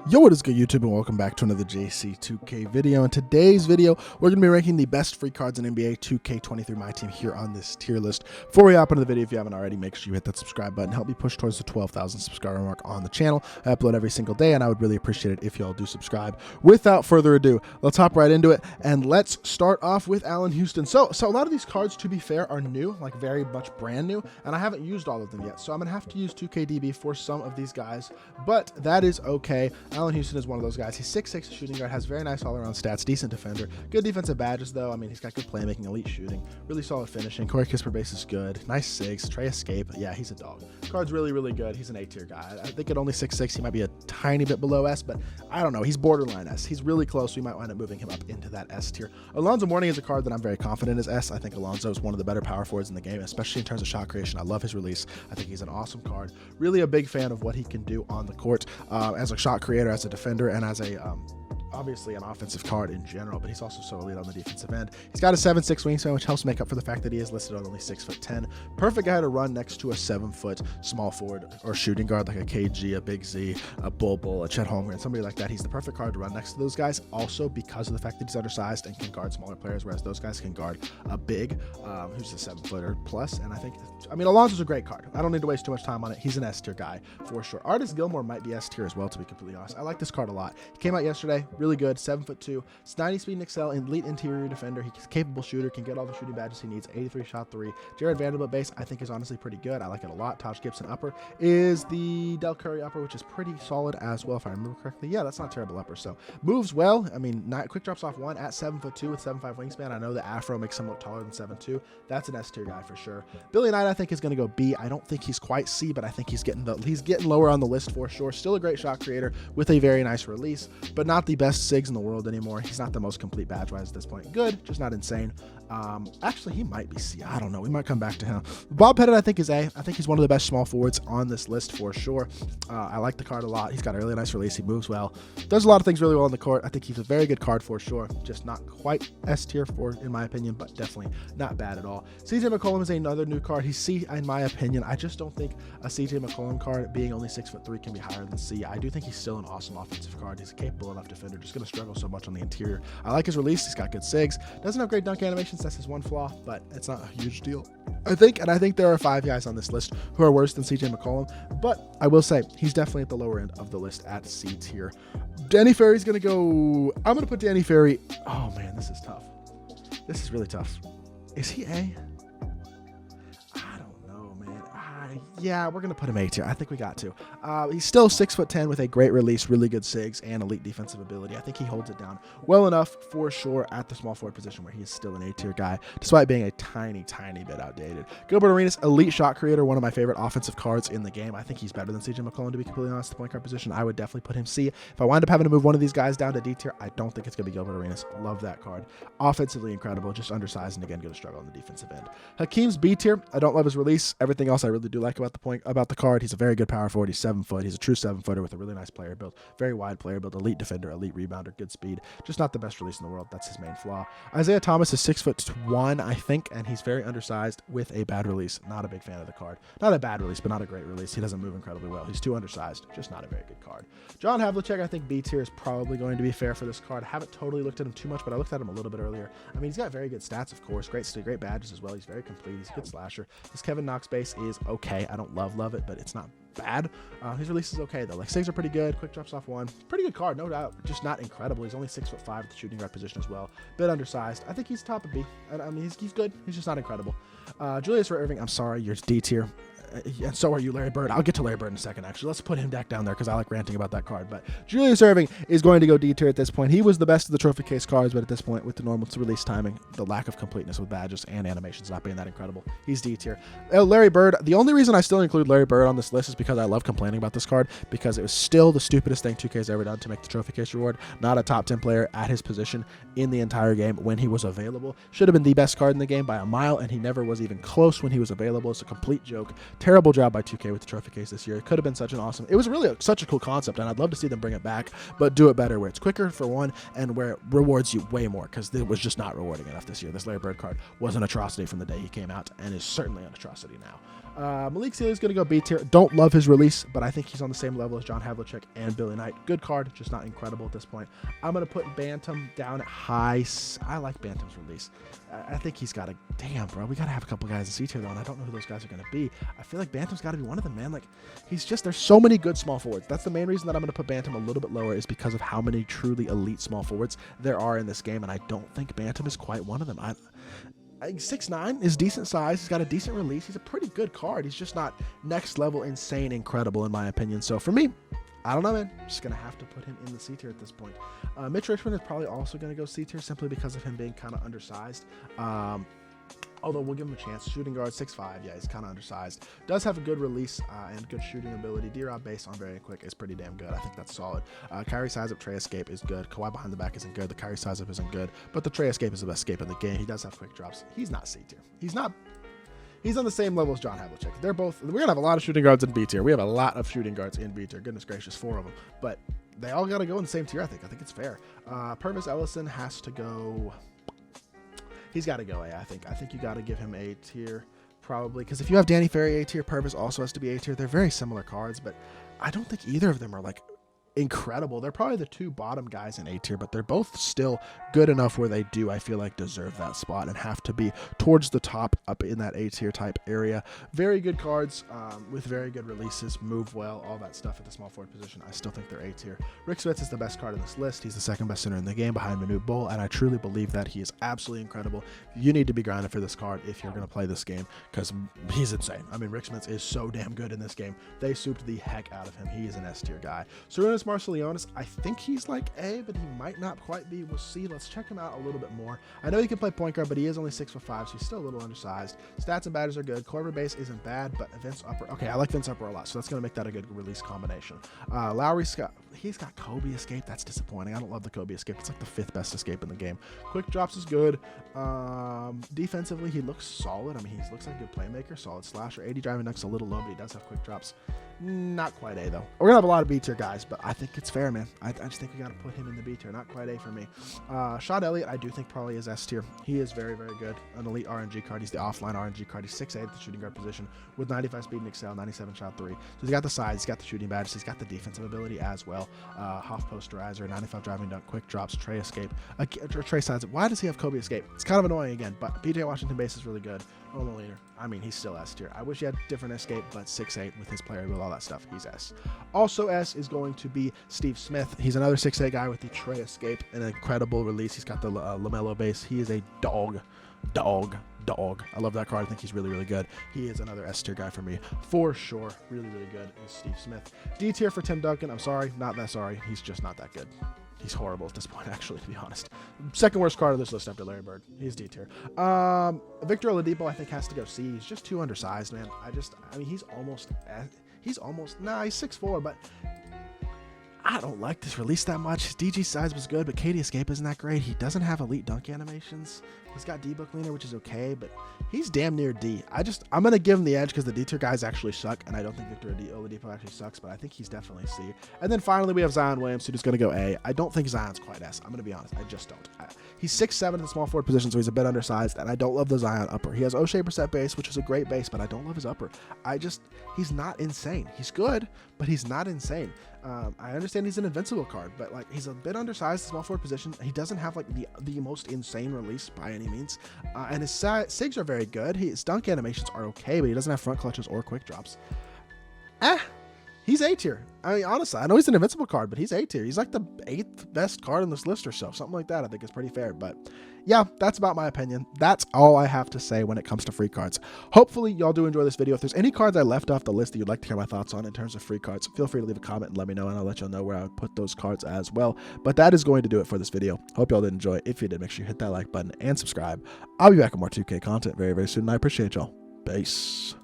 Yo, what is good, YouTube, and welcome back to another JC2K video. In today's video, we're going to be ranking the best free cards in NBA 2K23 MyTEAM here on this tier list. Before we hop into the video, if you haven't already, make sure you hit that subscribe button. Help me push towards the 12,000 subscriber mark on the channel. I upload every single day, and I would really appreciate it if y'all do subscribe. Without further ado, let's hop right into it, and let's start off with Allen Houston. So a lot of these cards, to be fair, are new, like very much brand new, and I haven't used all of them yet, so I'm going to have to use 2KDB for some of these guys, but that is okay. Allen Houston is one of those guys. He's 6'6", shooting guard, has very nice all-around stats, decent defender, good defensive badges though. I mean, he's got good playmaking, elite shooting, really solid finishing. Corey Kispert base is good, nice SIGs, Trey escape. Yeah, he's a dog. Card's really, really good. He's an A-tier guy. I think at only 6'6", he might be a tiny bit below S, but I don't know. He's borderline S. He's really close. We might wind up moving him up into that S tier. Alonzo Mourning is a card that I'm very confident is S. I think Alonzo is one of the better power forwards in the game, especially in terms of shot creation. I love his release. I think he's an awesome card. Really a big fan of what he can do on the court as a shot creator, as a defender, and as a obviously an offensive card in general, but he's also so elite on the defensive end. He's got a 7'6" wingspan, which helps make up for the fact that he is listed on only 6'10". Perfect guy to run next to a 7-foot small forward or shooting guard like a KG, a Big Z, a Bull, a Chet Holmgren, somebody like that. He's the perfect card to run next to those guys, also because of the fact that he's undersized and can guard smaller players, whereas those guys can guard a big who's a 7-footer plus. And I mean, Alonzo's a great card. I don't need to waste too much time on it. He's an S tier guy for sure. Artis Gilmore might be S tier as well, to be completely honest. I like this card a lot. He came out yesterday, really good, 7'2", 90 speed Excel, elite interior defender. He's a capable shooter, can get all the shooting badges he needs. 83 shot 3. Jared Vanderbilt base I think is honestly pretty good. I like it a lot. Taj Gibson upper is the Del Curry upper, which is pretty solid as well, if I remember correctly. Yeah, that's not terrible upper. So moves well. I mean, quick drops off 1 at 7'2" with 7'5" wingspan. I know the afro makes him look taller than 7'2". That's an S tier guy for sure. Billy Knight I think is going to go B. I don't think he's quite C, but I think he's getting lower on the list for sure. Still a great shot creator with a very nice release, but not the best SIGs in the world anymore. He's not the most complete badge wise at this point. Good, just not insane. Actually, he might be C. I don't know. We might come back to him. Bob Pettit I think is A. I think he's one of the best small forwards on this list for sure. I like the card a lot. He's got a really nice release. He moves well. Does a lot of things really well on the court. I think he's a very good card for sure. Just not quite S tier in my opinion, but definitely not bad at all. CJ McCollum is another new card. He's C in my opinion. I just don't think a CJ McCollum card being only 6'3" can be higher than C. I do think he's still an awesome offensive card. He's a capable enough defender. Just going to struggle so much on the interior. I like his release. He's got good SIGs. Doesn't have great dunk animations. That's his one flaw, but it's not a huge deal, I think. And I think there are 5 guys on this list who are worse than CJ McCollum, but I will say he's definitely at the lower end of the list at C tier. Danny Ferry's going to go. I'm going to put Danny Ferry. Oh man, this is tough. This is really tough. Is he A? Yeah, we're going to put him A tier. I think we got to. He's still 6'10" with a great release, really good SIGs, and elite defensive ability. I think he holds it down well enough for sure at the small forward position where he is still an A tier guy, despite being a tiny bit outdated. Gilbert Arenas, elite shot creator, one of my favorite offensive cards in the game. I think he's better than CJ McCollum, to be completely honest. The point guard position, I would definitely put him C. If I wind up having to move one of these guys down to D tier, I don't think it's going to be Gilbert Arenas. Love that card. Offensively incredible, just undersized, and again, going to struggle on the defensive end. Hakeem's B tier. I don't love his release. Everything else I really do like about the card. He's a very good power forward. He's 7 foot. He's a true 7-footer with a really nice player build, very wide player build, elite defender, elite rebounder, good speed. Just not the best release in the world. That's his main flaw. Isaiah Thomas is 6'1", I think, and he's very undersized with a bad release. Not a big fan of the card. Not a bad release, but not a great release. He doesn't move incredibly well. He's too undersized. Just not a very good card. John Havlicek, I think B tier is probably going to be fair for this card. I haven't totally looked at him too much, but I looked at him a little bit earlier. I mean, he's got very good stats, of course. Great badges as well. He's very complete. He's a good slasher. His Kevin Knox base is okay. I don't love it, but it's not bad. His release is okay though. Like SIGs are pretty good. Quick drops off 1. Pretty good card, no doubt. Just not incredible. He's only 6'5" at the shooting guard position as well. Bit undersized. I think he's top of B. I mean, he's good. He's just not incredible. Julius Irving, I'm sorry, you're D tier. And so are you, Larry Bird. I'll get to Larry Bird in a second, actually. Let's put him back down there because I like ranting about that card. But Julius Irving is going to go D tier at this point. He was the best of the trophy case cards, but at this point, with the normal release timing, the lack of completeness with badges and animations not being that incredible, he's D tier. Larry Bird, the only reason I still include Larry Bird on this list is because I love complaining about this card, because it was still the stupidest thing 2K's ever done to make the trophy case reward not a top 10 player at his position in the entire game when he was available. Should have been the best card in the game by a mile, and he never was even close when he was available. It's a complete joke. Terrible job by 2K with the trophy case this year. It could have been such an awesome, it was really such a cool concept, and I'd love to see them bring it back, but do it better where it's quicker for one, and where it rewards you way more, because it was just not rewarding enough this year. This Larry Bird card was an atrocity from the day he came out, and is certainly an atrocity now. Malik Sealy's going to go B tier. Don't love his release, but I think he's on the same level as John Havlicek and Billy Knight. Good card, just not incredible at this point. I'm going to put Bantam down at high. I like Bantam's release. I think he's got a... Damn, bro. We got to have a couple guys in C tier, though, and I don't know who those guys are going to be. I feel like Bantam's got to be one of them, man. Like, he's just... There's so many good small forwards. That's the main reason that I'm going to put Bantam a little bit lower, is because of how many truly elite small forwards there are in this game, and I don't think Bantam is quite one of them. 6'9" is decent size. He's got a decent release. He's a pretty good card. He's just not next level insane incredible in my opinion. So for me, I don't know, man. I'm just going to have to put him in the C tier at this point. Mitch Richmond is probably also going to go C tier simply because of him being kind of undersized. Although we'll give him a chance. Shooting guard, 6'5". Yeah, he's kind of undersized. Does have a good release and good shooting ability. D-Rob based on very quick is pretty damn good. I think that's solid. Kyrie size up, Trey escape is good. Kawhi behind the back isn't good. The Kyrie size up isn't good. But the Trey escape is the best escape in the game. He does have quick drops. He's not C tier. He's not. He's on the same level as John Havlicek. They're both. We're gonna have a lot of shooting guards in B tier. We have a lot of shooting guards in B tier. Goodness gracious, 4 of them. But they all got to go in the same tier. I think it's fair. Purvis Ellison has to go. He's got to go A, I think. I think you got to give him A tier, probably. Because if you have Danny Ferry A tier, Purvis also has to be A tier. They're very similar cards, but I don't think either of them are, like, incredible. They're probably the 2 bottom guys in A tier, but they're both still good enough where they do, I feel like, deserve that spot and have to be towards the top up in that A tier type area. Very good cards with very good releases, move well, all that stuff at the small forward position. I still think they're A tier. Rick Smits is the best card in this list. He's the second best center in the game behind Manute Bol, and I truly believe that he is absolutely incredible. You need to be grinding for this card if you're going to play this game because he's insane. I mean, Rick Smits is so damn good in this game. They souped the heck out of him. He is an S tier guy. Sarunas Marcelionis, I think he's like A, but he might not quite be. We'll see. Let's check him out a little bit more. I know he can play point guard, but he is only 6'5", so he's still a little undersized. Stats and badges are good. Corver base isn't bad, but Vince Upper. Okay, I like Vince Upper a lot, so that's going to make that a good release combination. Lowry Scott, he's got Kobe escape. That's disappointing. I don't love the Kobe escape. It's like the 5th best escape in the game. Quick drops is good. Defensively, he looks solid. I mean, he looks like a good playmaker, solid slasher. 80 driving duck's a little low, but he does have quick drops. Not quite A, though. We're going to have a lot of B tier guys, but I think it's fair, man. I just think we got to put him in the B tier. Not quite A for me. Shot Elliott, I do think probably is S tier. He is very, very good. An elite RNG card. He's the offline RNG card. He's 6'8" at the shooting guard position with 95 speed and excel, 97 shot 3. So he's got the size, he's got the shooting badges, he's got the defensive ability as well. Half posterizer, 95 driving dunk, quick drops, Trey escape. Trey size. Why does he have Kobe escape? It's kind of annoying again, but PJ Washington base is really good. Normal leader. I mean, he's still S tier. I wish he had different escape, but 6'8" with his player with all that stuff, he's S. Also S is going to be Steve Smith. He's another 6'8" guy with the Trey escape, an incredible release. He's got the LaMelo base. He is a dog. I love that card. I think he's really, really good. He is another S tier guy for me, for sure. Really, really good is Steve Smith. D tier for Tim Duncan. I'm sorry, not that sorry. He's just not that good. He's horrible at this point, actually, to be honest. Second worst card on this list after Larry Bird. He's D tier. Victor Oladipo, I think, has to go C. He's just too undersized, man. I mean, he's almost, he's 6'4", but I don't like this release that much. His DG size was good, but KD escape isn't that great. He doesn't have elite dunk animations. He's got D-Book leaner, which is okay, but he's damn near D. I'm going to give him the edge because the D tier guys actually suck, and I don't think Victor Oladipo actually sucks, but I think he's definitely C. And then finally, we have Zion Williamson, who's going to go A. I don't think Zion's quite S. I'm going to be honest. I just don't. He's 6'7" in the small forward position, so he's a bit undersized, and I don't love the Zion upper. He has O'Shea Brissett base, which is a great base, but I don't love his upper. He's not insane. He's good, but he's not insane. I understand he's an invincible card, but like he's a bit undersized in small forward position. He doesn't have like the most insane release by any means, and his SIGs are very good. His dunk animations are okay, but he doesn't have front clutches or quick drops. He's A tier. I mean, honestly, I know he's an invincible card, but he's A tier. He's like the 8th best card on this list or so. Something like that, I think is pretty fair. But yeah, that's about my opinion. That's all I have to say when it comes to free cards. Hopefully, y'all do enjoy this video. If there's any cards I left off the list that you'd like to hear my thoughts on in terms of free cards, feel free to leave a comment and let me know, and I'll let y'all know where I would put those cards as well. But that is going to do it for this video. Hope y'all did enjoy. If you did, make sure you hit that like button and subscribe. I'll be back with more 2K content very, very soon, and I appreciate y'all. Peace.